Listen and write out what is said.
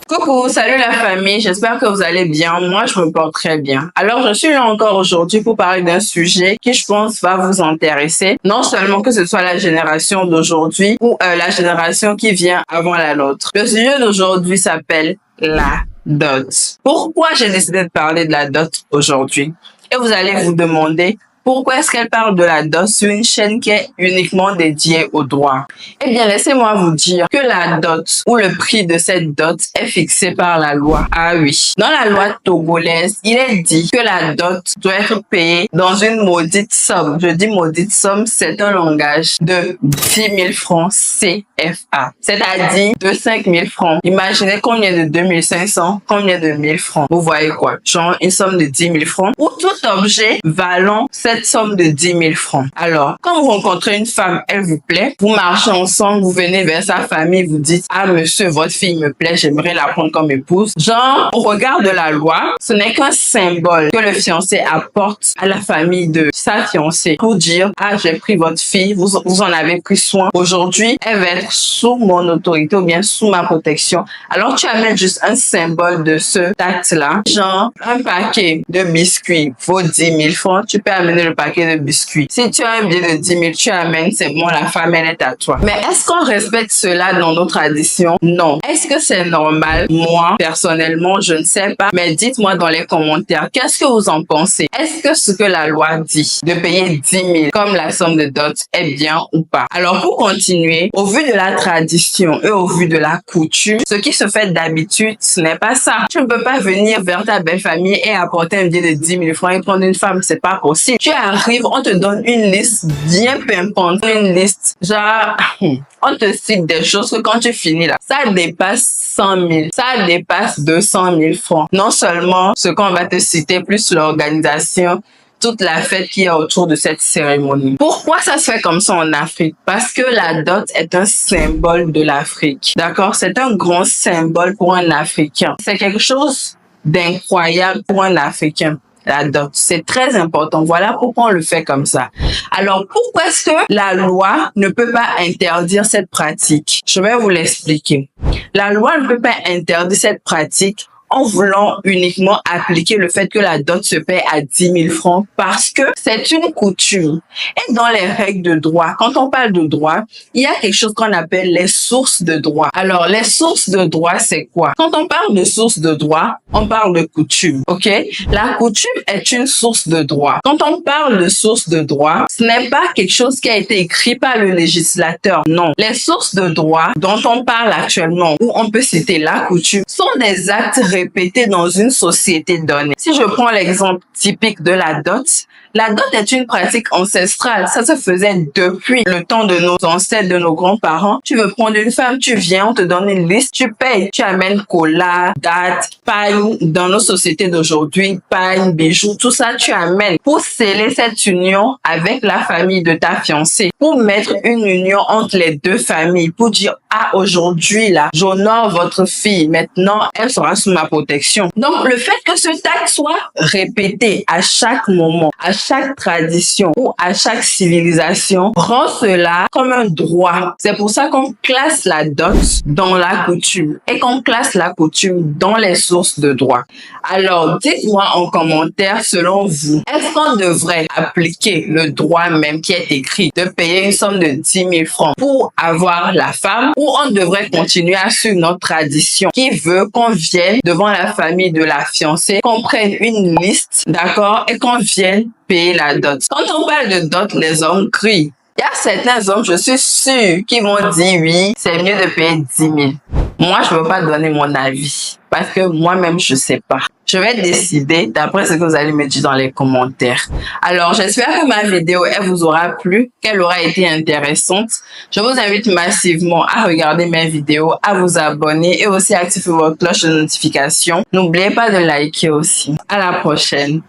Coucou, salut la famille, j'espère que vous allez bien. Moi, je me porte très bien. Alors, je suis là encore aujourd'hui pour parler d'un sujet qui, je pense, va vous intéresser. Non seulement que ce soit la génération d'aujourd'hui ou la génération qui vient avant la nôtre. Le sujet d'aujourd'hui s'appelle la dot. Pourquoi j'ai décidé de parler de la dot aujourd'hui? Et vous allez vous demander, pourquoi est-ce qu'elle parle de la dot sur une chaîne qui est uniquement dédiée au droit? Eh bien, laissez-moi vous dire que la dot ou le prix de cette dot est fixé par la loi. Ah oui. Dans la loi togolaise, il est dit que la dot doit être payée dans une maudite somme. Je dis maudite somme, c'est un langage de 10 000 francs CFA. C'est-à-dire de 5 000 francs. Imaginez combien de 2500, combien de 1000 francs. Vous voyez quoi? Genre une somme de 10 000 francs ou tout objet valant cette somme de 10 000 francs. Alors, quand vous rencontrez une femme, elle vous plaît, vous marchez ensemble, vous venez vers sa famille, vous dites « Ah monsieur, votre fille me plaît, j'aimerais la prendre comme épouse ». Genre, au regard de la loi, ce n'est qu'un symbole que le fiancé apporte à la famille de sa fiancée pour dire « Ah, j'ai pris votre fille, vous en avez pris soin. Aujourd'hui, elle va être sous mon autorité ou bien sous ma protection. » Alors, tu amènes juste un symbole de ce acte-là. Genre, un paquet de biscuits vaut 10 000 francs, tu peux amener le paquet de biscuits. Si tu as un billet de 10 000, tu amènes, c'est bon, la femme, elle est à toi. Mais est-ce qu'on respecte cela dans nos traditions? Non. Est-ce que c'est normal? Moi, personnellement, je ne sais pas. Mais dites-moi dans les commentaires, qu'est-ce que vous en pensez? Est-ce que ce que la loi dit de payer 10 000 comme la somme de dot est bien ou pas? Alors, pour continuer, au vu de la tradition et au vu de la coutume, ce qui se fait d'habitude, ce n'est pas ça. Tu ne peux pas venir vers ta belle famille et apporter un billet de 10 000 francs et prendre une femme, c'est pas possible. Tu arrives, on te donne une liste bien pimpante, une liste, genre, on te cite des choses que quand tu finis là, ça dépasse 100 000, ça dépasse 200 000 francs. Non seulement ce qu'on va te citer, plus l'organisation, toute la fête qu'il y a autour de cette cérémonie. Pourquoi ça se fait comme ça en Afrique? Parce que la dot est un symbole de l'Afrique. D'accord? C'est un grand symbole pour un Africain. C'est quelque chose d'incroyable pour un Africain. La dot, c'est très important. Voilà pourquoi on le fait comme ça. Alors, pourquoi est-ce que la loi ne peut pas interdire cette pratique? Je vais vous l'expliquer. La loi ne peut pas interdire cette pratique en voulant uniquement appliquer le fait que la dot se paie à 10 000 francs parce que c'est une coutume. Et dans les règles de droit, quand on parle de droit, il y a quelque chose qu'on appelle les sources de droit. Alors, les sources de droit, c'est quoi? Quand on parle de sources de droit, on parle de coutume, ok? La coutume est une source de droit. Quand on parle de source de droit, ce n'est pas quelque chose qui a été écrit par le législateur, non. Les sources de droit dont on parle actuellement, où on peut citer la coutume, sont des actes répétés dans une société donnée. Si je prends l'exemple typique de la dot est une pratique ancestrale. Ça se faisait depuis le temps de nos ancêtres, de nos grands-parents. Tu veux prendre une femme, tu viens, on te donne une liste, tu payes, tu amènes cola, date, paille, dans nos sociétés d'aujourd'hui, paille, bijoux, tout ça, tu amènes pour sceller cette union avec la famille de ta fiancée, pour mettre une union entre les deux familles, pour dire, ah, aujourd'hui, là, j'honore votre fille, maintenant, elle sera sous ma protection. Donc, le fait que ce acte soit répété à chaque moment, à chaque tradition ou à chaque civilisation rend cela comme un droit. C'est pour ça qu'on classe la dot dans la coutume et qu'on classe la coutume dans les sources de droit. Alors, dites-moi en commentaire, selon vous, est-ce qu'on devrait appliquer le droit même qui est écrit de payer une somme de 10 000 francs pour avoir la femme, ou on devrait continuer à suivre notre tradition qui veut qu'on vienne devant la famille de la fiancée, qu'on prenne une liste, d'accord, et qu'on vienne payer la dot. Quand on parle de dot, les hommes crient. Il y a certains hommes, je suis sûre, qui vont dire oui, c'est mieux de payer 10 000. Moi, je ne veux pas donner mon avis parce que moi-même, je sais pas. Je vais décider d'après ce que vous allez me dire dans les commentaires. Alors, j'espère que ma vidéo, elle vous aura plu, qu'elle aura été intéressante. Je vous invite massivement à regarder mes vidéos, à vous abonner et aussi à activer votre cloche de notification. N'oubliez pas de liker aussi. À la prochaine.